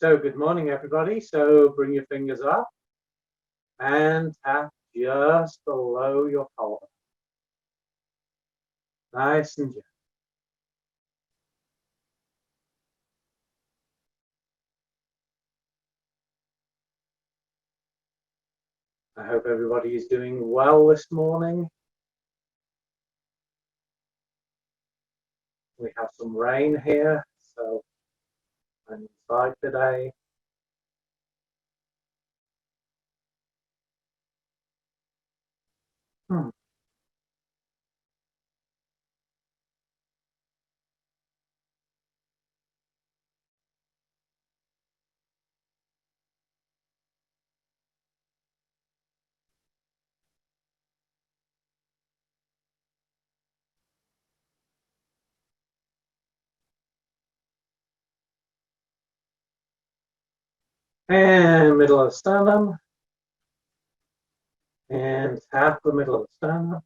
So good morning, everybody. So bring your fingers up and tap just below your collar. Nice and gentle. I hope everybody is doing well this morning. We have some rain here, so I'm inside today. And middle of the sternum. And tap the middle of the sternum.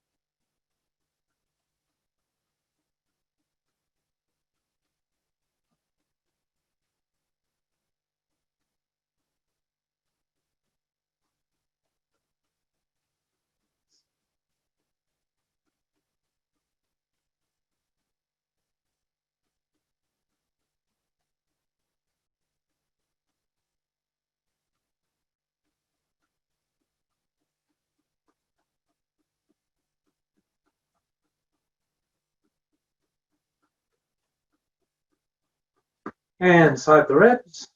And inside the ribs.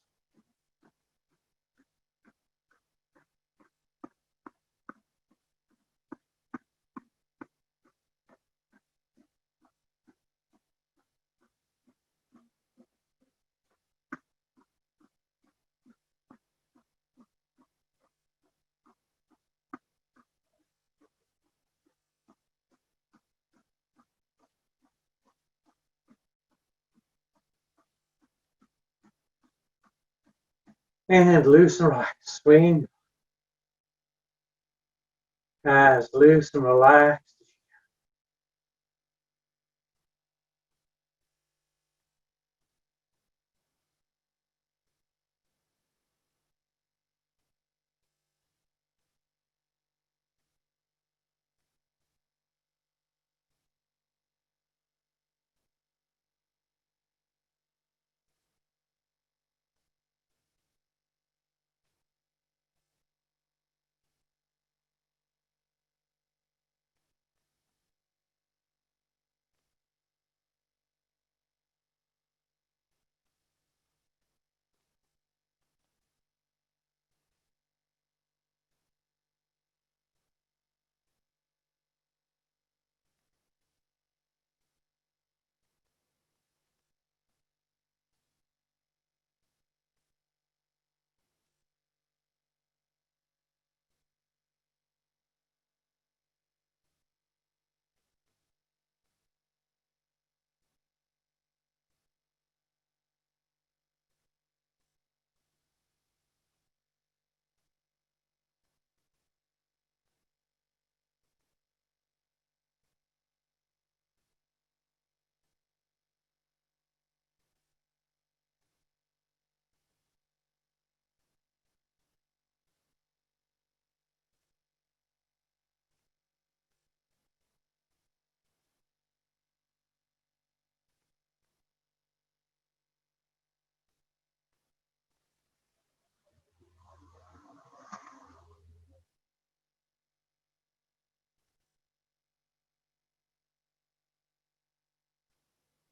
And loose and relax. Swing as loose and relaxed.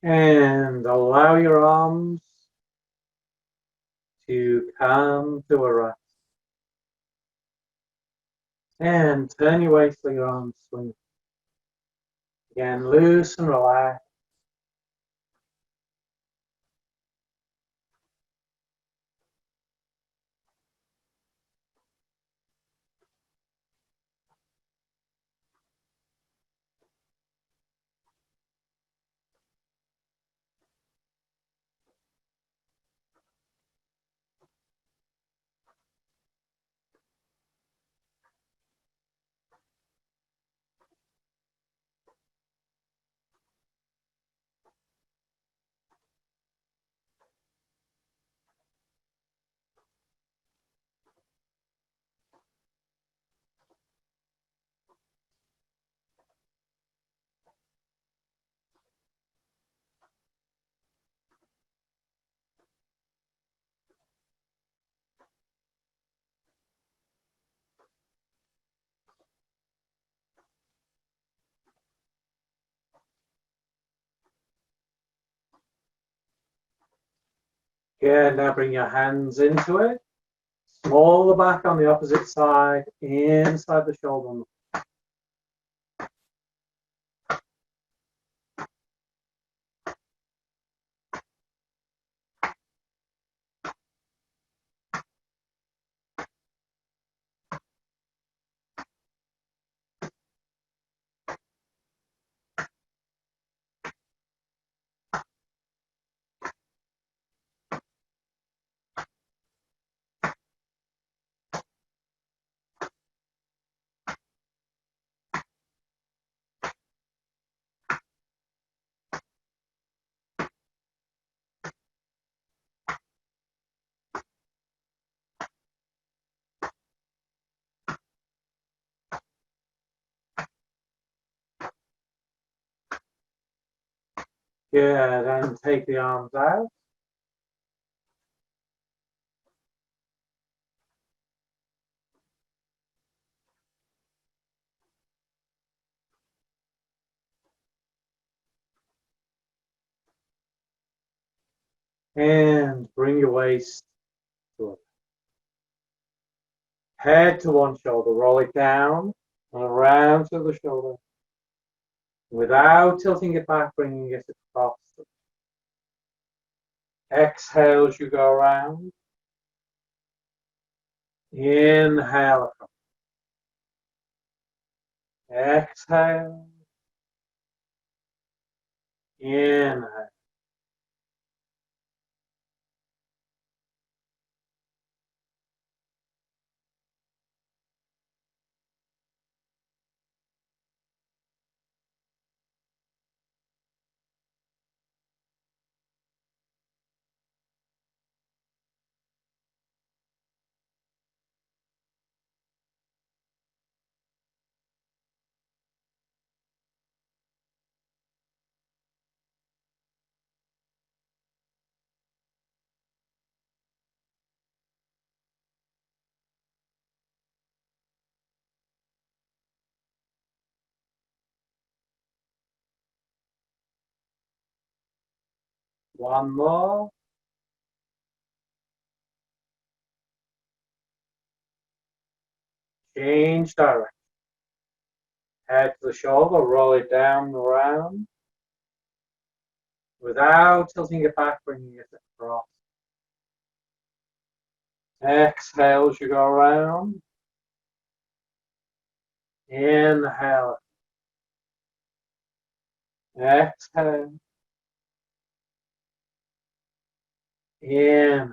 And allow your arms to come to a rest. And turn your weight so your arms swing. Again, loose and relax. Good. Now bring your hands into it. Small the back on the opposite side, inside the shoulder. Good. And take the arms out. And bring your waist to it. Head to one shoulder. Roll it down and around to the shoulder. Without tilting it back, bringing it across. Exhale as you go around. Inhale. Exhale. Inhale. One more. Change direction. Head to the shoulder, roll it down and around. Without tilting it back, bringing it across. Exhale as you go around. Inhale. Exhale. In.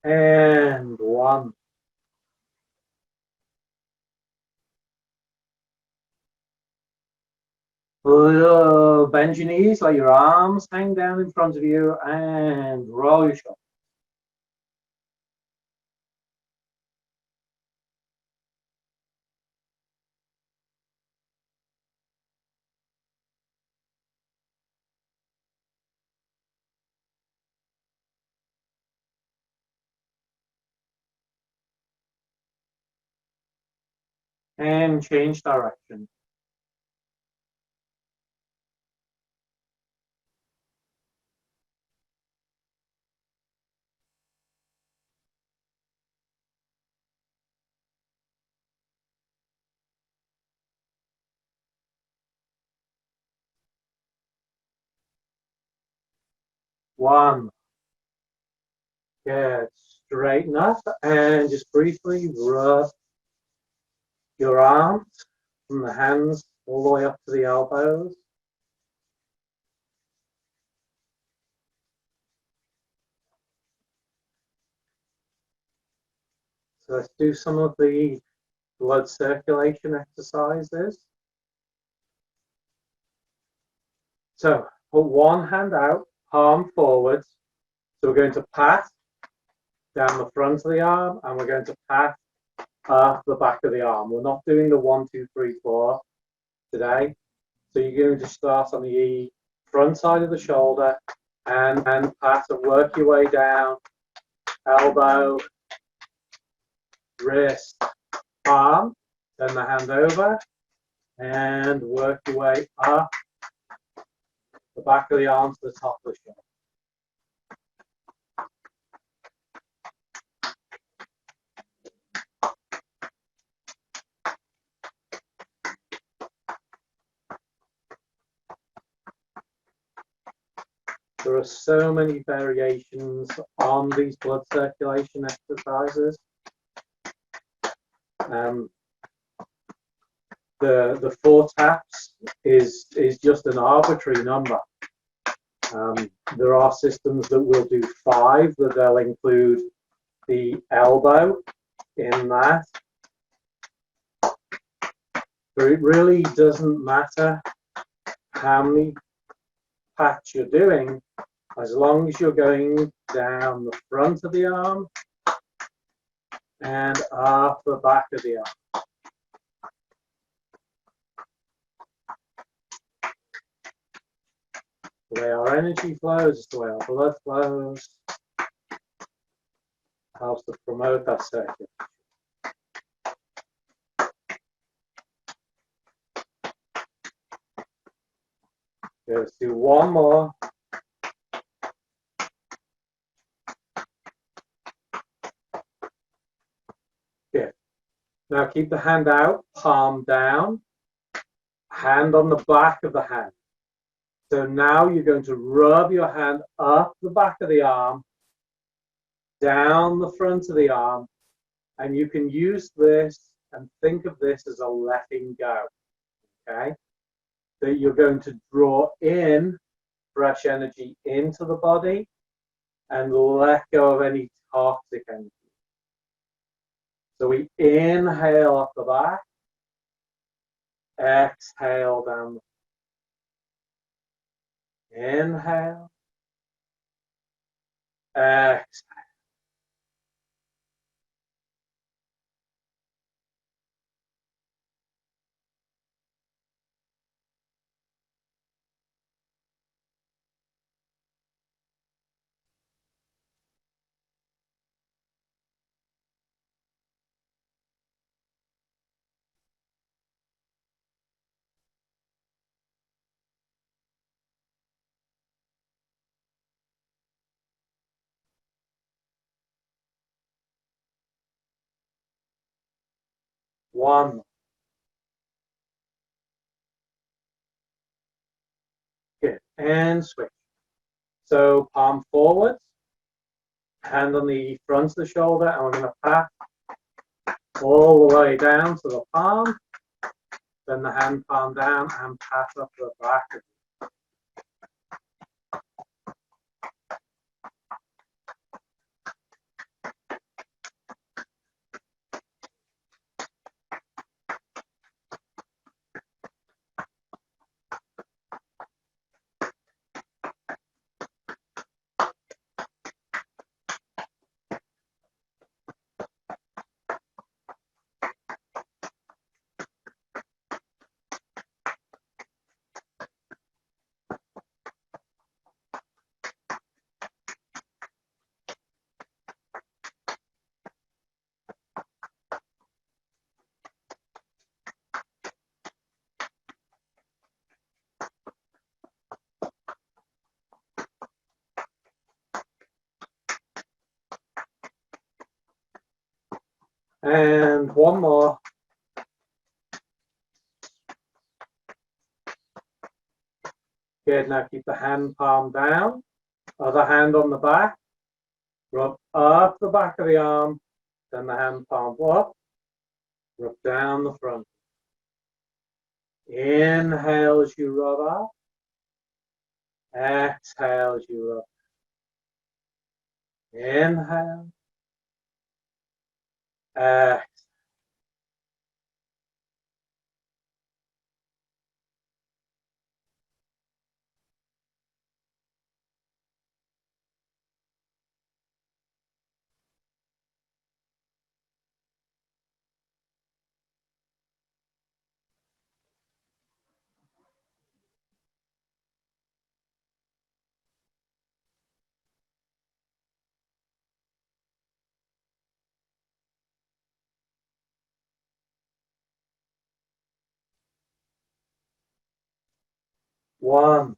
And one. Bend your knees, let your arms hang down in front of you, and roll your shoulders. And change direction. One. Good. Straighten up and just briefly rub your arms from the hands all the way up to the elbows. So let's do some of the blood circulation exercises. So put one hand out, palm forwards. So we're going to pat down the front of the arm, and we're going to pat up the back of the arm. We're not doing the 1, 2, 3, 4 today. So you're going to start on the front side of the shoulder and pat and work your way down, elbow, wrist, palm, turn the hand over and work your way up the back of the arm to the top of the shoulder. There are so many variations on these blood circulation exercises. The 4 taps is just an arbitrary number. There are systems that will do 5, that they'll include the elbow in that. But it really doesn't matter how many pats you're doing, as long as you're going down the front of the arm and up the back of the arm. The way our energy flows is the way our blood flows. Helps to promote that circulation. Okay, let's do one more. Good. Now keep the hand out, palm down, hand on the back of the hand. So now you're going to rub your hand up the back of the arm, down the front of the arm, and you can use this and think of this as a letting go, okay? That you're going to draw in fresh energy into the body and let go of any toxic energy. So we inhale up the back, exhale down. Inhale, exhale. One. Good. And switch. So palm forwards, hand on the front of the shoulder, and we're going to pat all the way down to the palm. Then the hand palm down and pat up the back of it. And one more. Good. Now keep the hand palm down, other hand on the back. Rub up the back of the arm, then the hand palm up, rub down the front. Inhale as you rub up, exhale as you rub. Inhale, One.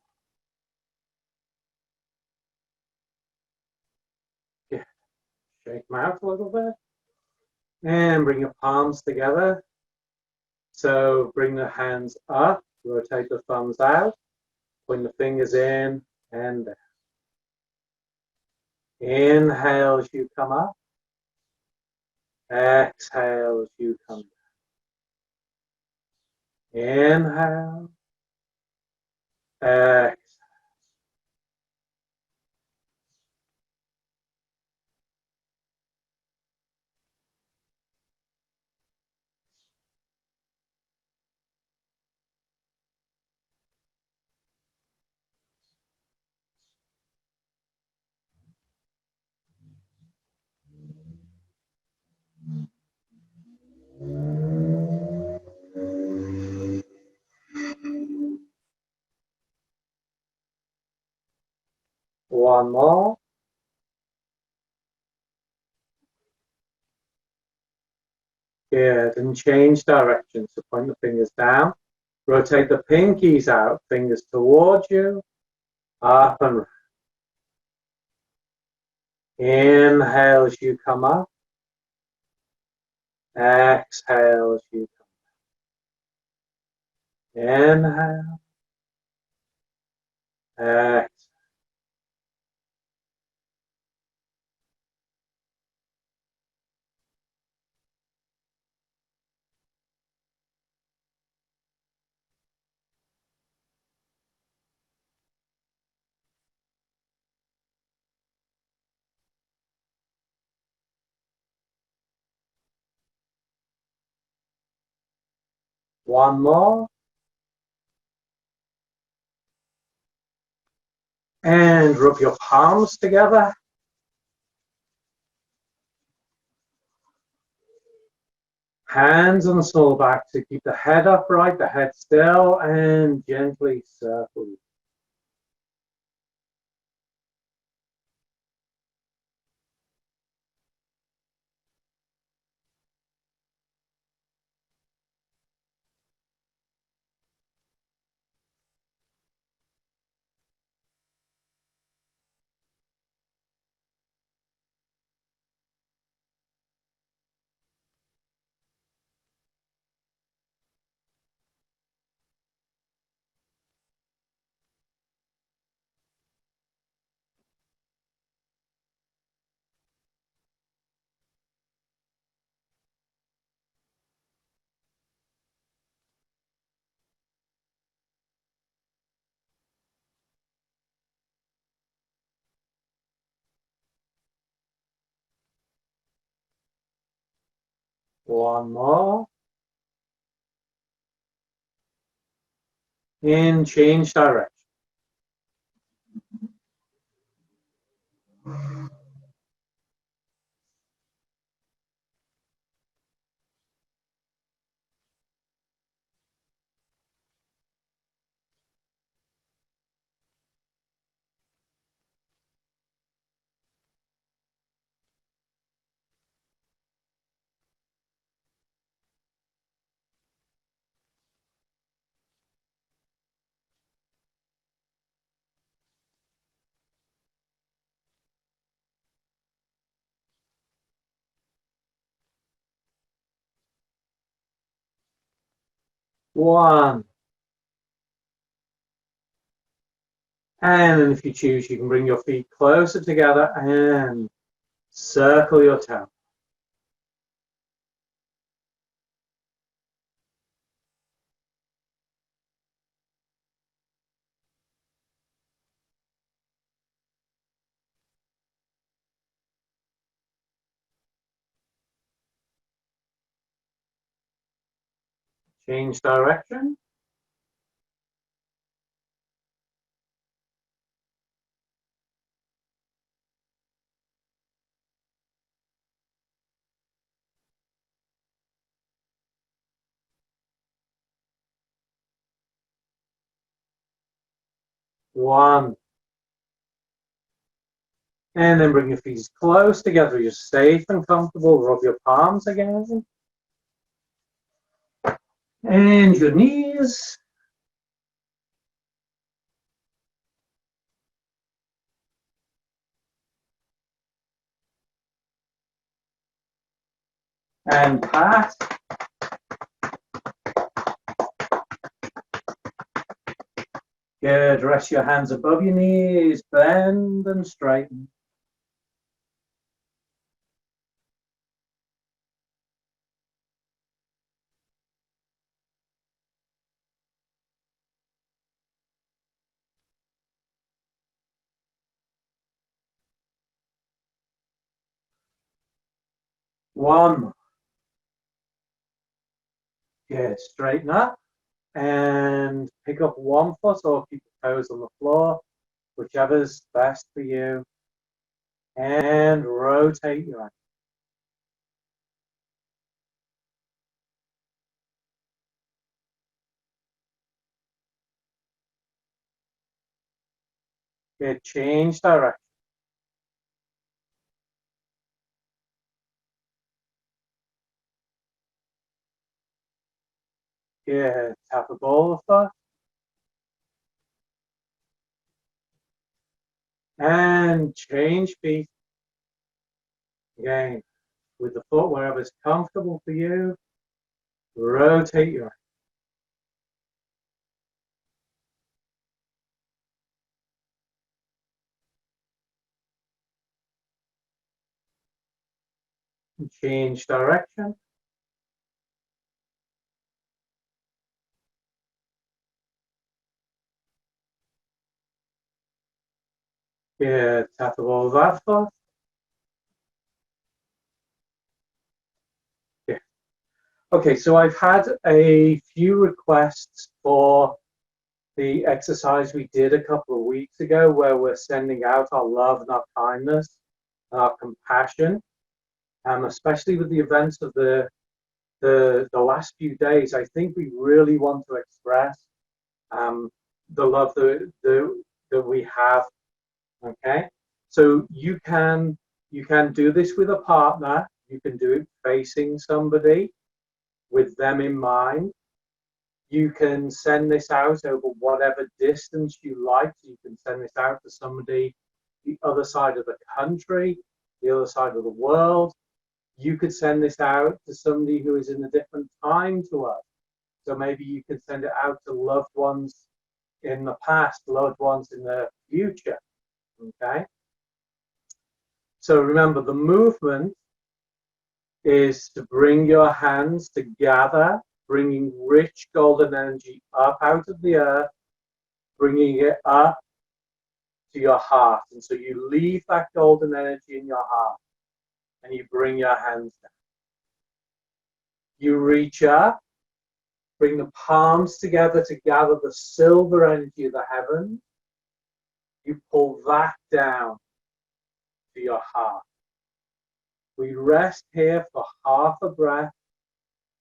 Yeah. Shake them out a little bit. And bring your palms together. So bring the hands up, rotate the thumbs out, point the fingers in and down. Inhale as you come up. Exhale as you come down. Inhale. Exhale. One more. Good. And change direction. So point the fingers down. Rotate the pinkies out, fingers towards you. Up and round. Inhale as you come up. Exhale as you come down. Inhale. Exhale. One more. And rub your palms together. Hands on the small back to keep the head upright, the head still, and gently circle. One more. And change direction. One. And then if you choose, you can bring your feet closer together and circle your toe. Change direction. One. And then bring your feet close together. You're safe and comfortable. Rub your palms again. And your knees. And pat. Good. Rest your hands above your knees. Bend and straighten. One. Good. Straighten up. And pick up one foot or keep the toes on the floor, whichever's best for you. And rotate your ankle. Good. Change direction. Good. Tap the ball of foot. And change feet. Again, with the foot wherever it's comfortable for you. Rotate your ankle. Change direction. Good. Tap the ball of that foot. Yeah. Okay, so I've had a few requests for the exercise we did a couple of weeks ago where we're sending out our love and our kindness and our compassion, especially with the events of the last few days. I think we really want to express the love that we have. Okay, so you can do this with a partner. You can do it facing somebody with them in mind. You can send this out over whatever distance you like. So you can send this out to somebody the other side of the country, the other side of the world. You could send this out to somebody who is in a different time to us. So maybe you could send it out to loved ones in the past, loved ones in the future. Okay. So remember, the movement is to bring your hands together, bringing rich golden energy up out of the earth, bringing it up to your heart. And so you leave that golden energy in your heart and you bring your hands down. You reach up, bring the palms together to gather the silver energy of the heavens. You pull that down to your heart. We rest here for half a breath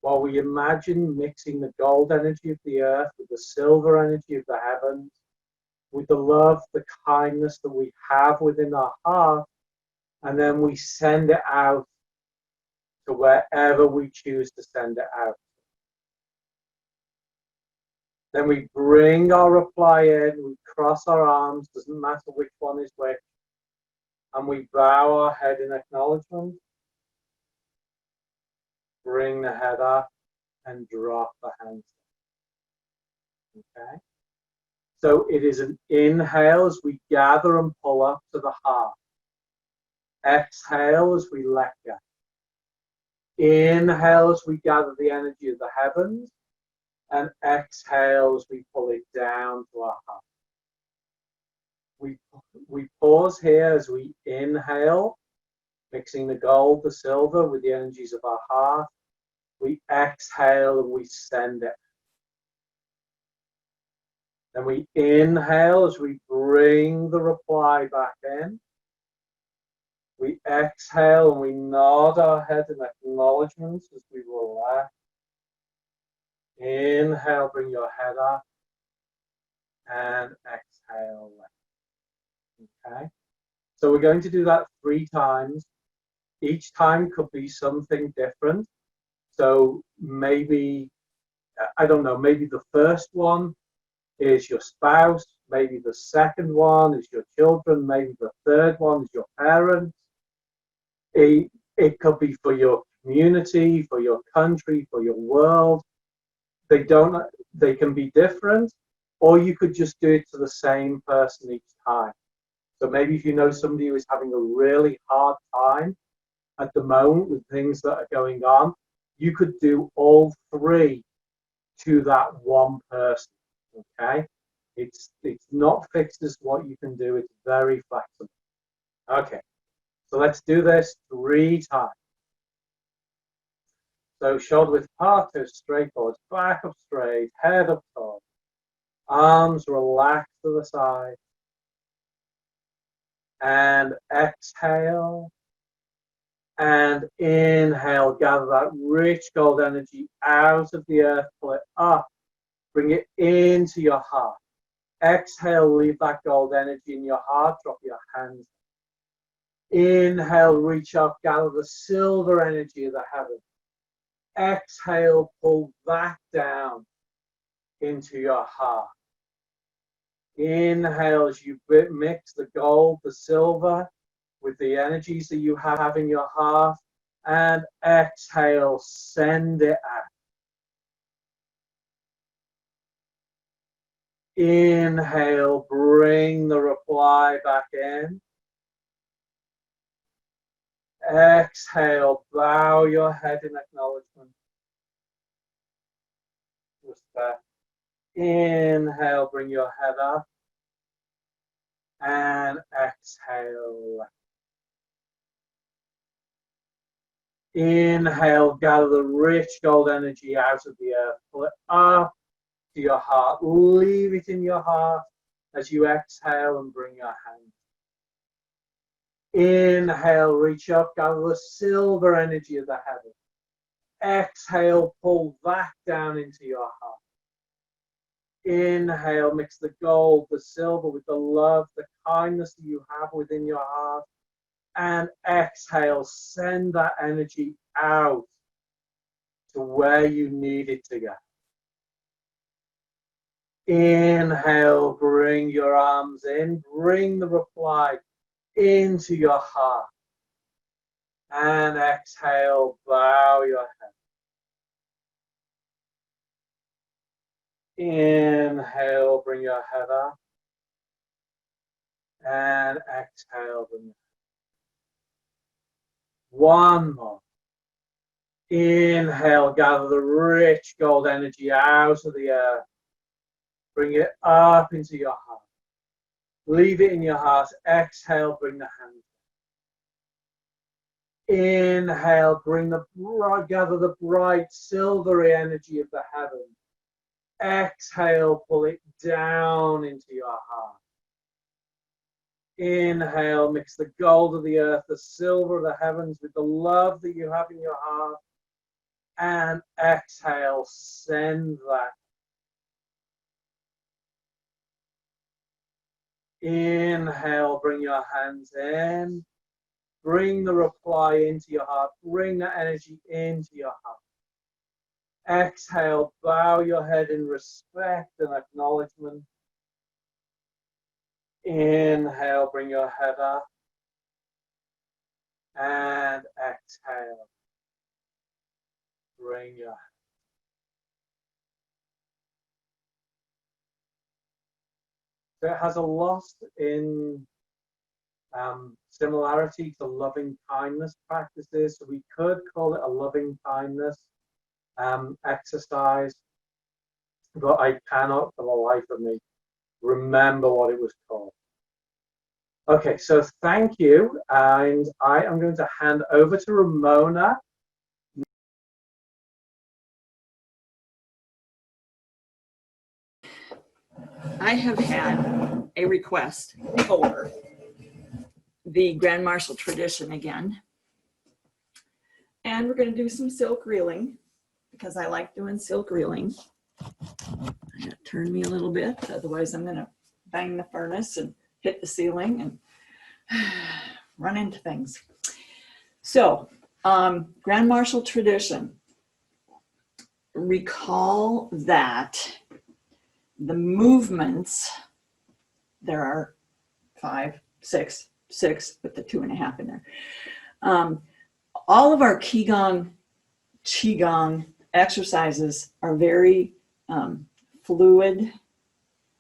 while we imagine mixing the gold energy of the earth with the silver energy of the heavens, with the love, the kindness that we have within our heart, and then we send it out to wherever we choose to send it out. Then we bring our reply in, we cross our arms, doesn't matter which one is which, and we bow our head in acknowledgement. Bring the head up and drop the hands. Okay? So it is an inhale as we gather and pull up to the heart. Exhale as we let go. Inhale as we gather the energy of the heavens. And exhale as we pull it down to our heart. We pause here as we inhale, mixing the gold, the silver with the energies of our heart. We exhale and we send it. Then we inhale as we bring the reply back in. We exhale and we nod our head in acknowledgement as we relax. Inhale, bring your head up. And exhale. Okay. So we're going to do that 3 times. Each time could be something different. So maybe, I don't know, maybe the first one is your spouse, maybe the second one is your children, maybe the third one is your parents. It could be for your community, for your country, for your world. They can be different, or you could just do it to the same person each time. So maybe if you know somebody who is having a really hard time at the moment with things that are going on, you could do all 3 to that one person. Okay, it's not fixed as what you can do. It's very flexible. Okay, so let's do this 3 times. So shoulder width apart, toes straight forwards, back up straight, head up tall, arms relaxed to the side, and exhale. And inhale, gather that rich gold energy out of the earth, pull it up, bring it into your heart. Exhale, leave that gold energy in your heart, drop your hands. Inhale, reach up, gather the silver energy of the heavens. Exhale, pull that down into your heart. Inhale as you mix the gold, the silver, with the energies that you have in your heart, and exhale, send it out. Inhale, bring the reply back in. Exhale, bow your head in acknowledgement. Respect. Inhale, bring your head up. And exhale. Inhale, gather the rich gold energy out of the earth. Pull it up to your heart. Leave it in your heart as you exhale and bring your hands. Inhale, reach up, gather the silver energy of the heavens. Exhale, pull that down into your heart. Inhale, mix the gold, the silver with the love, the kindness that you have within your heart. And exhale, send that energy out to where you need it to go. Inhale, bring your arms in, bring the reply into your heart. And exhale, bow your head. Inhale, bring your head up. And exhale, bring your head. One more. Inhale, gather the rich gold energy out of the earth. Bring it up into your heart. Leave it in your heart. Exhale, bring the hands. Inhale, gather the bright silvery energy of the heavens. Exhale, pull it down into your heart. Inhale, mix the gold of the earth, the silver of the heavens with the love that you have in your heart. And exhale, send that. Inhale, bring your hands in. Bring the reply into your heart. Bring that energy into your heart. Exhale, bow your head in respect and acknowledgement. Inhale, bring your head up. And exhale, bring your head. So it has a lot in similarity to loving kindness practices. So we could call it a loving kindness exercise, but I cannot for the life of me remember what it was called. Okay, so thank you, and I am going to hand over to Ramona I have had a request for the Grand Marshal tradition again. And we're going to do some silk reeling because I like doing silk reeling. Turn me a little bit, otherwise I'm going to bang the furnace and hit the ceiling and run into things. So, Grand Marshal tradition. Recall that the movements, there are 5, 6 with the 2.5 in there. All of our Qigong exercises are very fluid.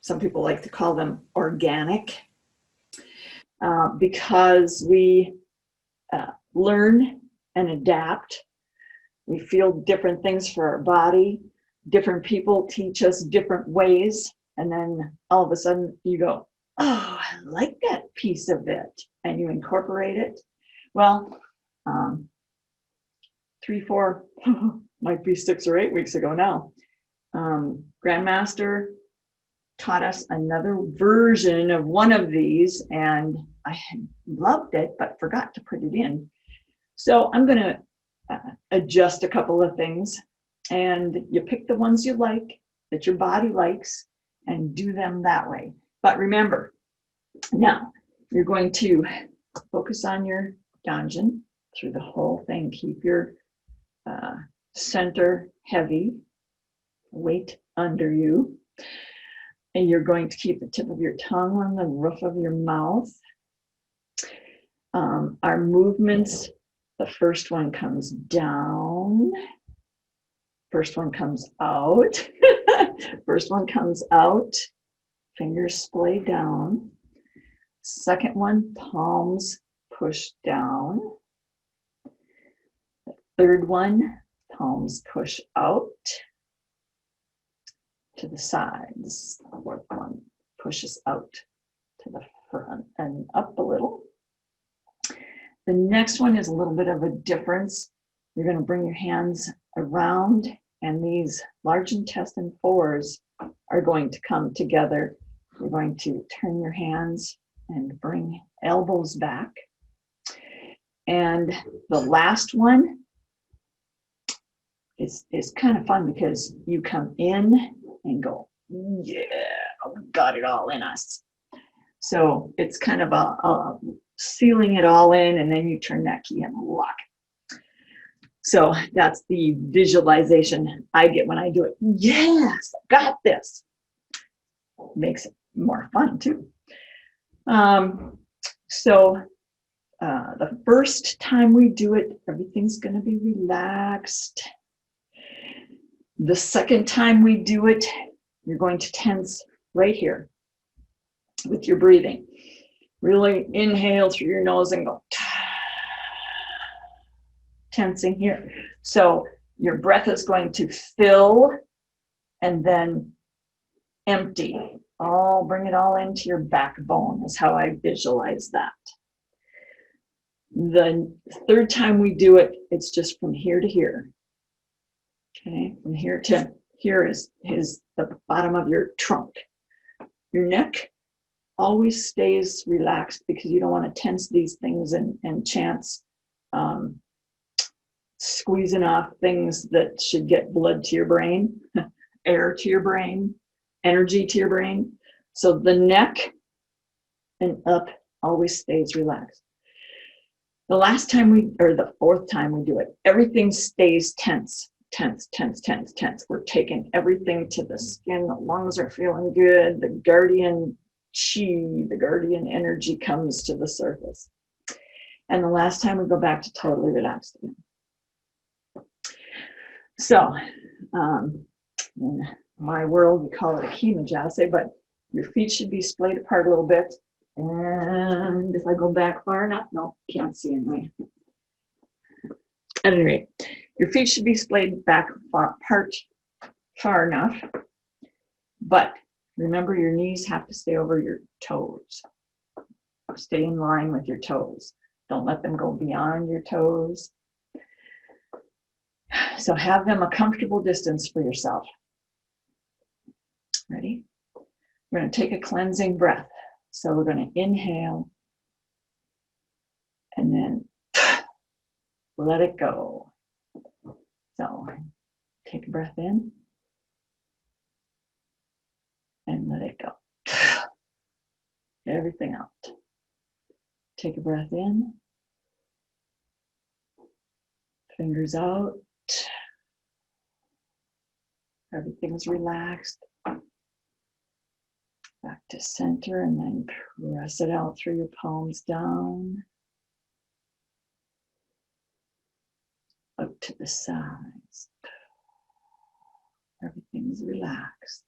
Some people like to call them organic because we learn and adapt. We feel different things for our body. Different people teach us different ways. And then all of a sudden you go, oh, I like that piece of it. And you incorporate it. Well, 3, 4, might be 6 or 8 weeks ago now, Grandmaster taught us another version of one of these, and I had loved it, but forgot to put it in. So I'm going to adjust a couple of things, and you pick the ones you like, that your body likes, and do them that way. But remember, now you're going to focus on your Danjin through the whole thing. Keep your center heavy, weight under you. And you're going to keep the tip of your tongue on the roof of your mouth. Our movements, the first one comes down. First one comes out. First one comes out. Fingers splay down. Second one, palms push down. The third one, palms push out to the sides. The fourth one pushes out to the front and up a little. The next one is a little bit of a difference. You're going to bring your hands around, and these large intestine 4s are going to come together. You're going to turn your hands and bring elbows back. And the last one is kind of fun because you come in and go, yeah, we got it all in us. So it's kind of a sealing it all in, and then you turn that key and lock it. So that's the visualization I get when I do it. Yes, got this. Makes it more fun too. The first time we do it, everything's going to be relaxed. The second time we do it, you're going to tense right here with your breathing. Really inhale through your nose and go, tensing here. So your breath is going to fill and then empty. Bring it all into your backbone is how I visualize that. The third time we do it, it's just from here to here. Okay, from here to here is the bottom of your trunk. Your neck always stays relaxed because you don't want to tense these things and chance squeezing off things that should get blood to your brain, air to your brain, energy to your brain. So the neck and up always stays relaxed. The last time the fourth time we do it, everything stays tense. We're taking everything to the skin. The lungs are feeling good. The guardian chi, the guardian energy comes to the surface. And the last time we go back to totally relaxed again. So, in my world, we call it a kimajase, but your feet should be splayed apart a little bit. And if I go back far enough, no, can't see anyway. At any rate, your feet should be splayed back apart far enough, but remember your knees have to stay over your toes. Stay in line with your toes. Don't let them go beyond your toes. So have them a comfortable distance for yourself. Ready? We're going to take a cleansing breath. So we're going to inhale and then let it go. So take a breath in and let it go. Everything out. Take a breath in. Fingers out. Everything's relaxed. Back to center and then press it out through your palms down. Up to the sides. Everything's relaxed.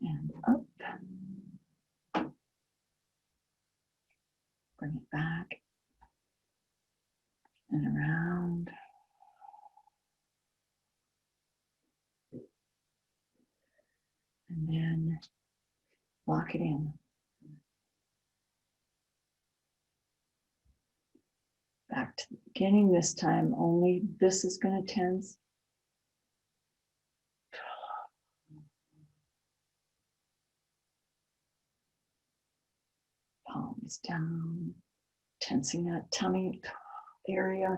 And up. Bring it back. And around. And then lock it in. Back to the beginning. This time only this is going to tense. Palms down. Tensing that tummy area.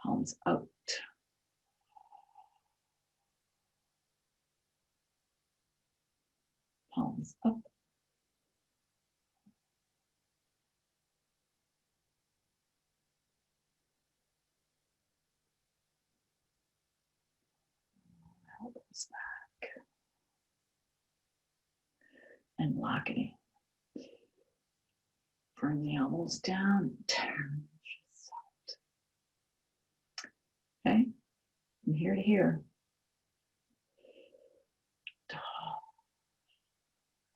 Palms out. Palms up. Elbows back. And lock it in. Bring the elbows down. Turn. Okay? From here to here.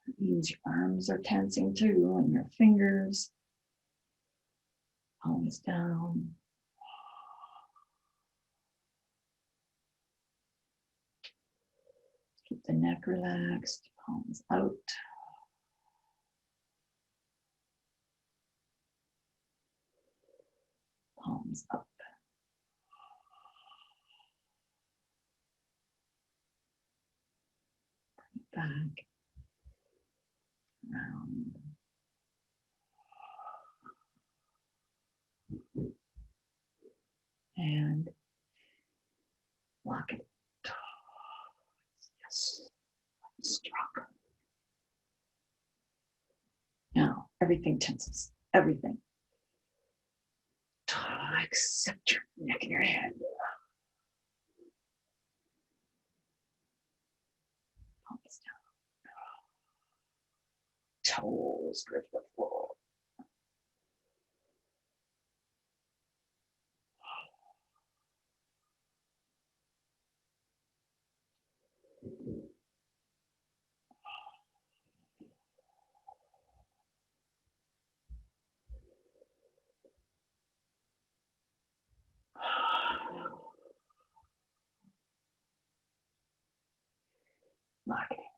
That means your arms are tensing too, and your fingers. Palms down. Keep the neck relaxed. Palms out. Palms up. Bring it back. Round. And lock it. Yes. Strong. Now, everything tenses. Everything. Except your neck and your head. Palms down. Toes grip the floor. Lock it in.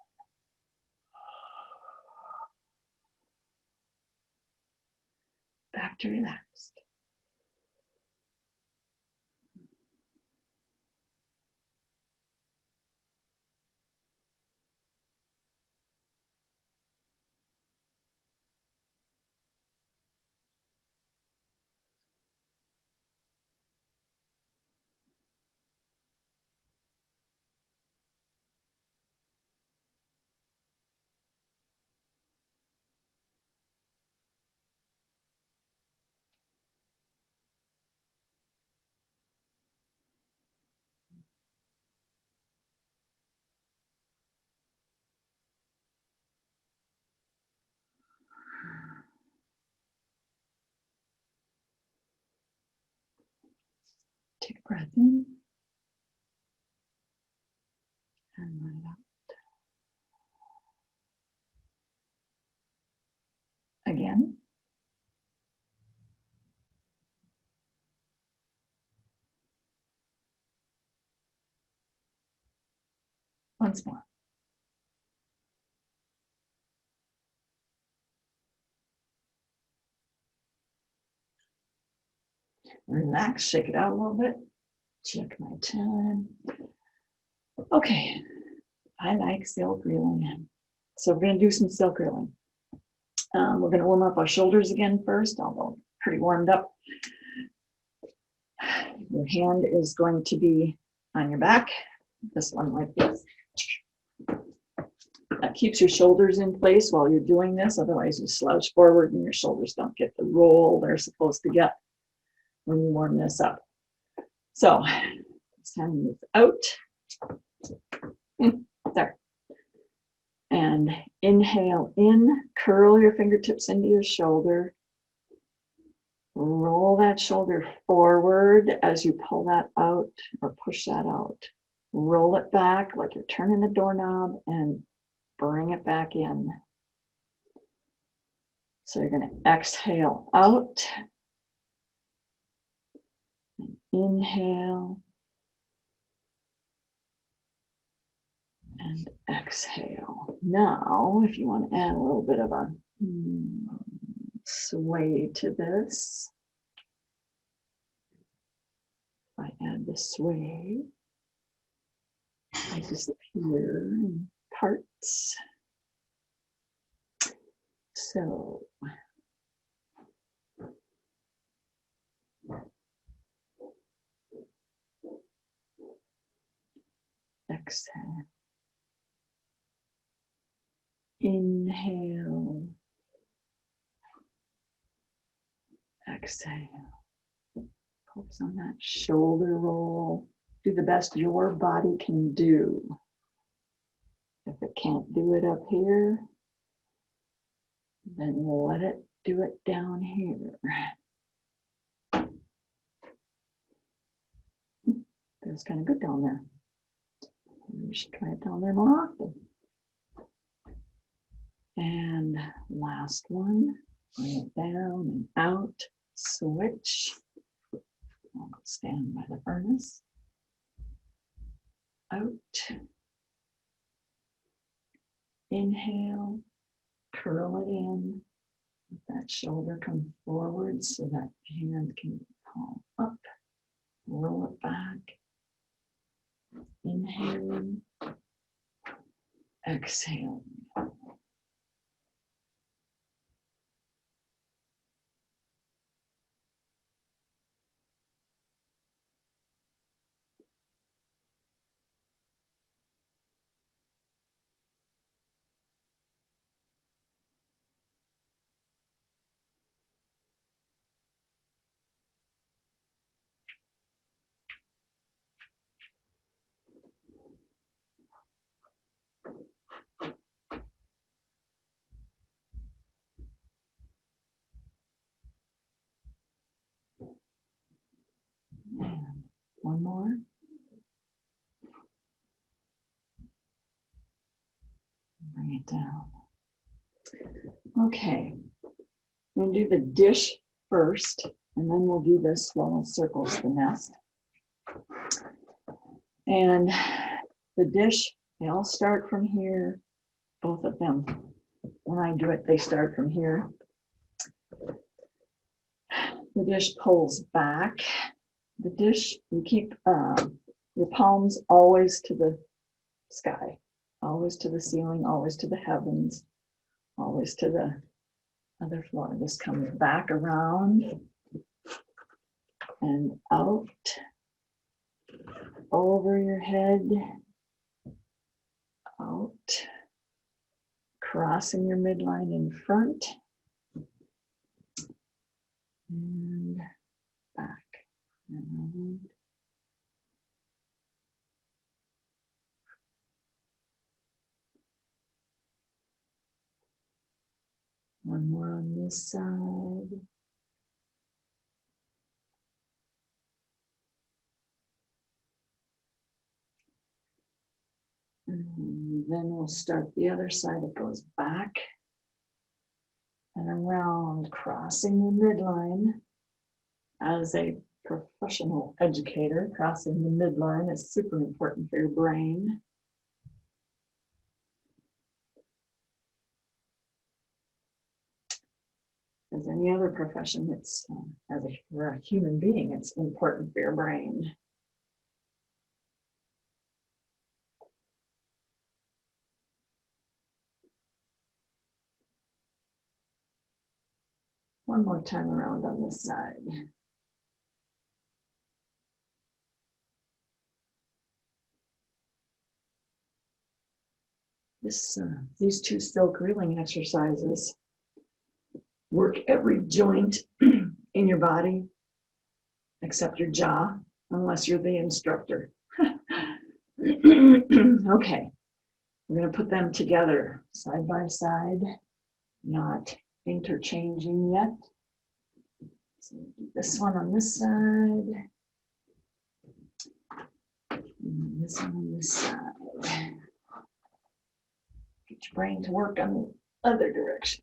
Back to relaxed. Take a breath in and let it out. Again. Once more. Relax, shake it out a little bit. Check my time. Okay, I like silk reeling. So we're going to do some silk reeling. We're going to warm up our shoulders again first, although pretty warmed up. Your hand is going to be on your back, this one like this. That keeps your shoulders in place while you're doing this, otherwise you slouch forward and your shoulders don't get the roll they're supposed to get when you warm this up. So it's time to move out. There. And inhale in, curl your fingertips into your shoulder. Roll that shoulder forward as you pull that out or push that out. Roll it back like you're turning a doorknob and bring it back in. So you're going to exhale out. And inhale. And exhale. Now, if you want to add a little bit of a sway to this, if I add the sway, I disappear in parts. So, exhale. Inhale. Exhale. Focus on that shoulder roll. Do the best your body can do. If it can't do it up here, then let it do it down here. Feels kind of good down there. We should try it down there more often. And last one, bring it down and out, switch. I'll stand by the furnace. Out. Inhale, curl it in. Let that shoulder come forward so that hand can palm up. Roll it back. Inhale. Exhale. And one more. Bring it down. Okay, we'll do the dish first, and then we'll do the swirl circles, the nest. And the dish, they all start from here, both of them. When I do it, they start from here. The dish pulls back. The dish, you keep your palms always to the sky, always to the ceiling, always to the heavens, always to the other floor. This comes back around and out, over your head, out, crossing your midline in front, and back, and around. One more on this side. And then we'll start the other side. It goes back and around, crossing the midline. As a professional educator, crossing the midline is super important for your brain. As any other profession, it's for a human being, it's important for your brain. One more time around on this side. These two silk reeling exercises work every joint in your body except your jaw, unless you're the instructor. Okay, we're going to put them together side by side, not interchanging yet. So this one on this side, and this one on this side. Get your brain to work on the other direction.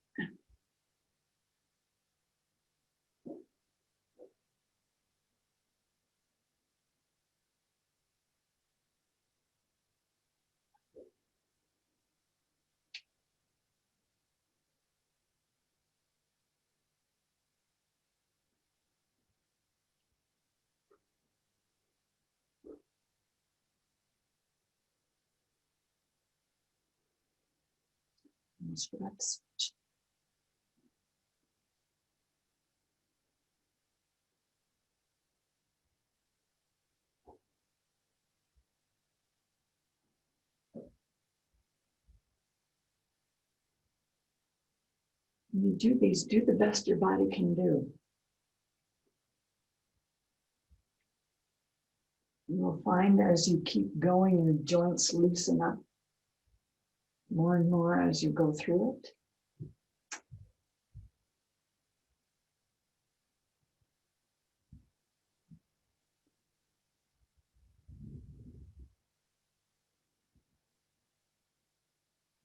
Almost forgot to switch. When you do these, do the best your body can do. You'll find as you keep going, your joints loosen up more and more as you go through it.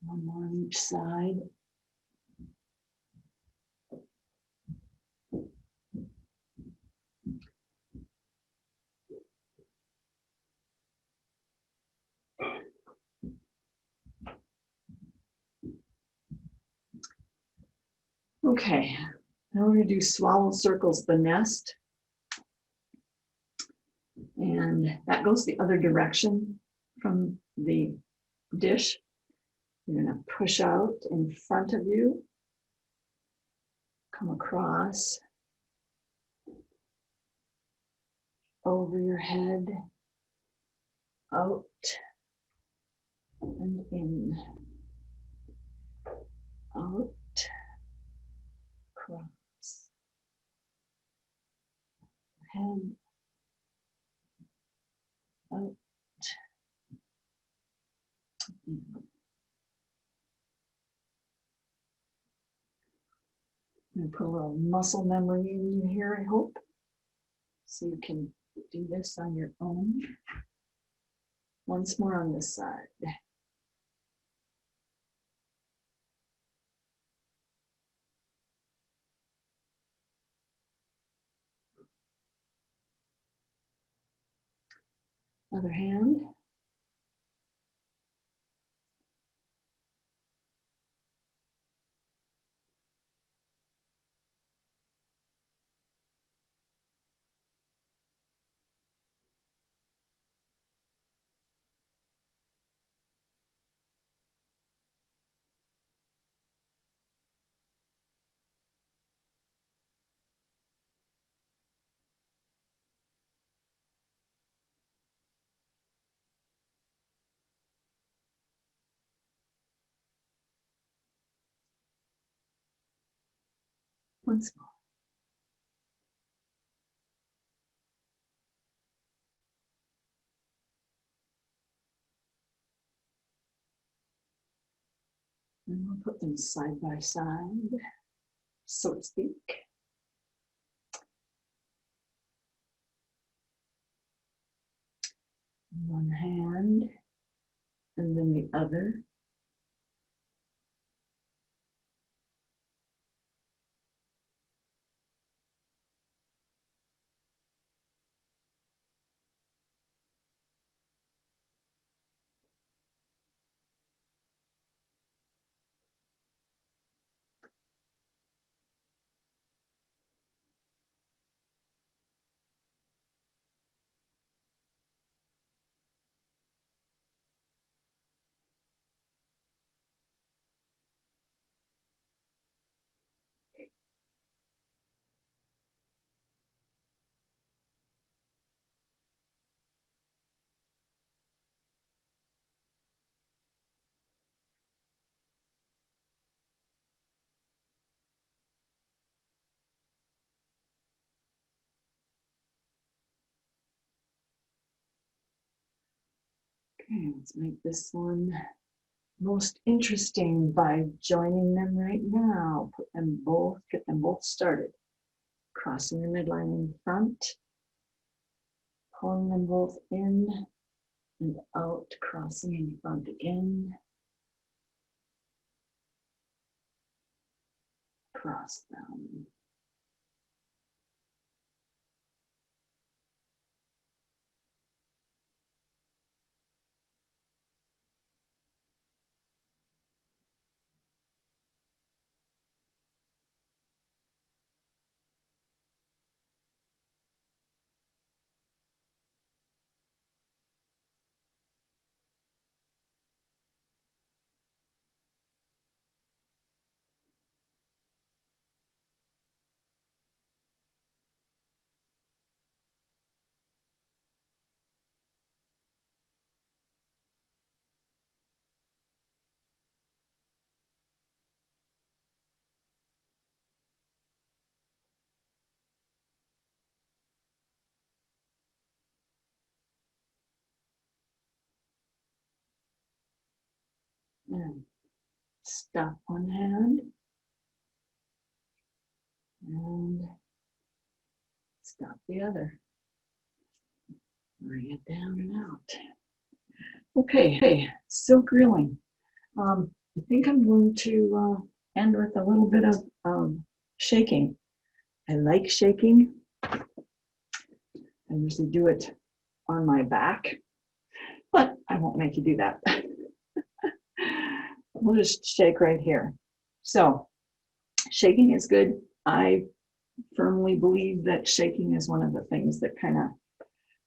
One more on each side. Okay, now we're going to do swallow circles the nest. And that goes the other direction from the dish. You're going to push out in front of you, come across, over your head, out, and in, out, cross, head, out, in. I'm going to put a little muscle memory in you here, I hope, so you can do this on your own. Once more on this side. Other hand. Once more. And we'll put them side by side, so to speak. One hand, and then the other. Okay, let's make this one most interesting by joining them right now. Put them both, get them both started. Crossing the midline in front, pulling them both in and out, crossing in front again. Cross them. And stop one hand and stop the other. Bring it down and out. Okay, hey, still grilling. I think I'm going to end with a little bit of shaking. I like shaking. I usually do it on my back, but I won't make you do that. We'll just shake right here. So shaking is good. I firmly believe that shaking is one of the things that kind of,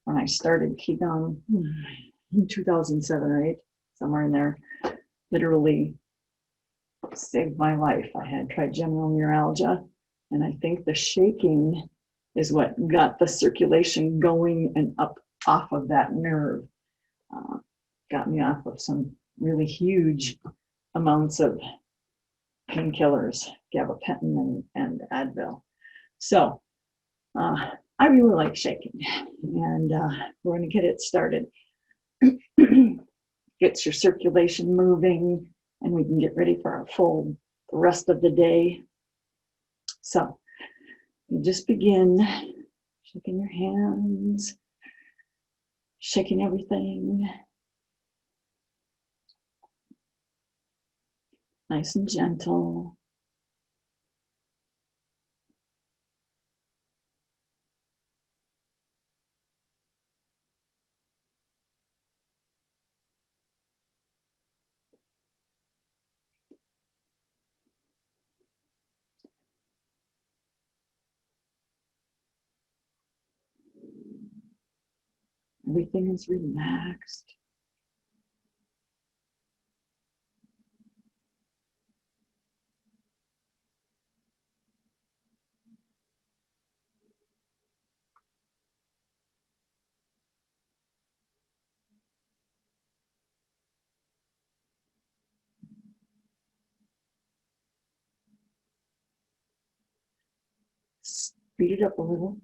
when I started Qigong in 2007 or 8, somewhere in there, literally saved my life. I had trigeminal neuralgia, and I think the shaking is what got the circulation going and up off of that nerve. Got me off of some really huge amounts of painkillers, gabapentin and Advil. So I really like shaking, and we're going to get it started. Gets your circulation moving, and we can get ready for our full rest of the day. So you just begin shaking your hands, shaking everything. Nice and gentle. Everything is relaxed. Speed it up a little.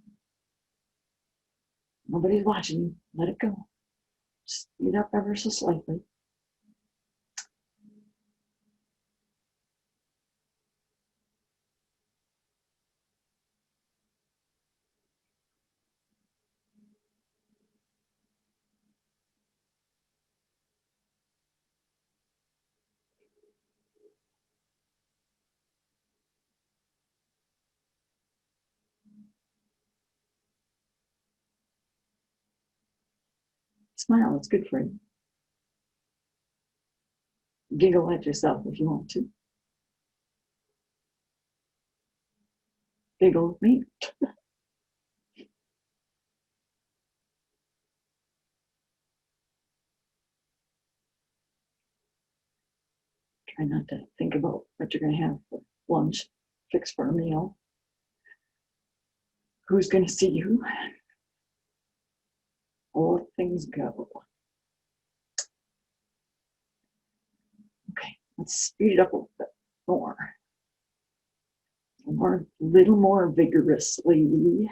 Nobody's watching you. Let it go. Speed up ever so slightly. Smile, it's good for you. Giggle at yourself if you want to. Giggle with me. Try not to think about what you're going to have for lunch, fix for a meal. Who's going to see you? All things go. Okay, let's speed it up a little bit more. A little more vigorously.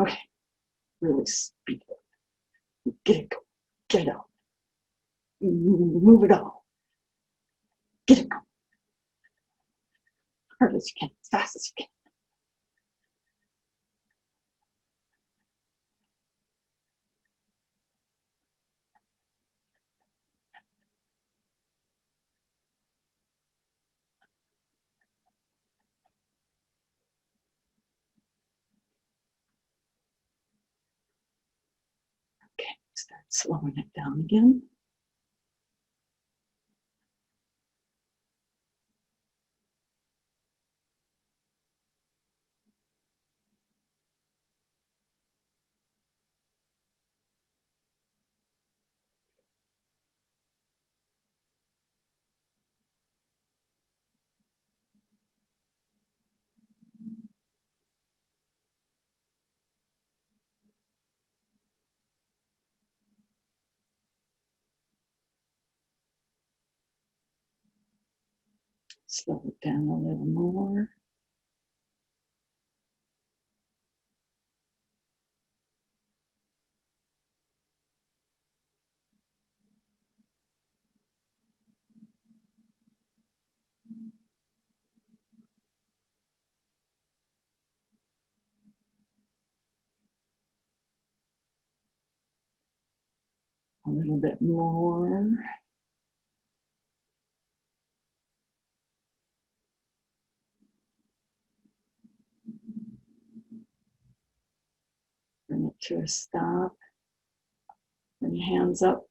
Okay, really speed it. Get it going. Get it out. Move it all. Get it going. Hard as you can, as fast as you can. Okay, start slowing it down again. Slow it down a little more. A little bit more. Bring it to a stop. Bring your hands up.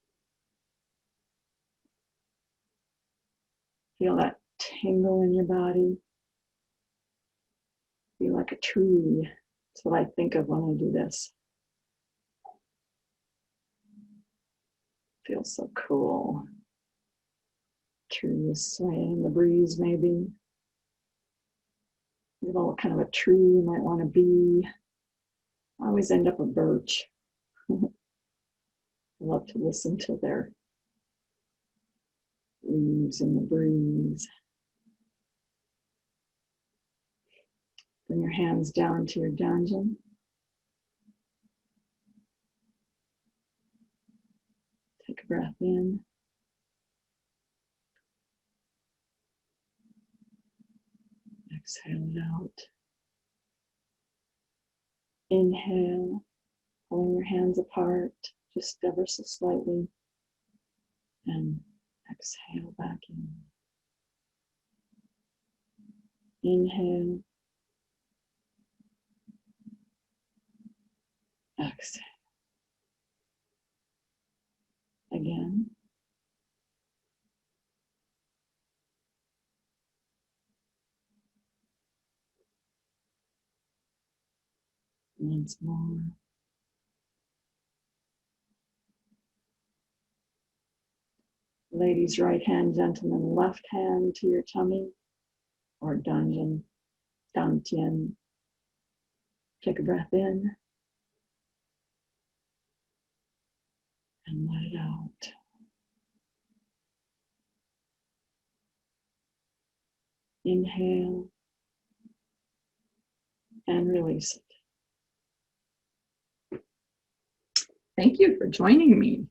Feel that tingle in your body. Feel like a tree. That's what I think of when I do this. Feels so cool. Trees swaying in the breeze, maybe. You know what kind of a tree you might want to be. I always end up a birch. I love to listen to their leaves in the breeze. Bring your hands down to your dungeon. Take a breath in. Exhale it out. Inhale, pulling your hands apart just ever so slightly. And exhale back in. Inhale. Exhale. Again. Once more. Ladies, right hand, gentlemen, left hand to your tummy or dungeon, dantian. Take a breath in and let it out. Inhale and release it. Thank you for joining me.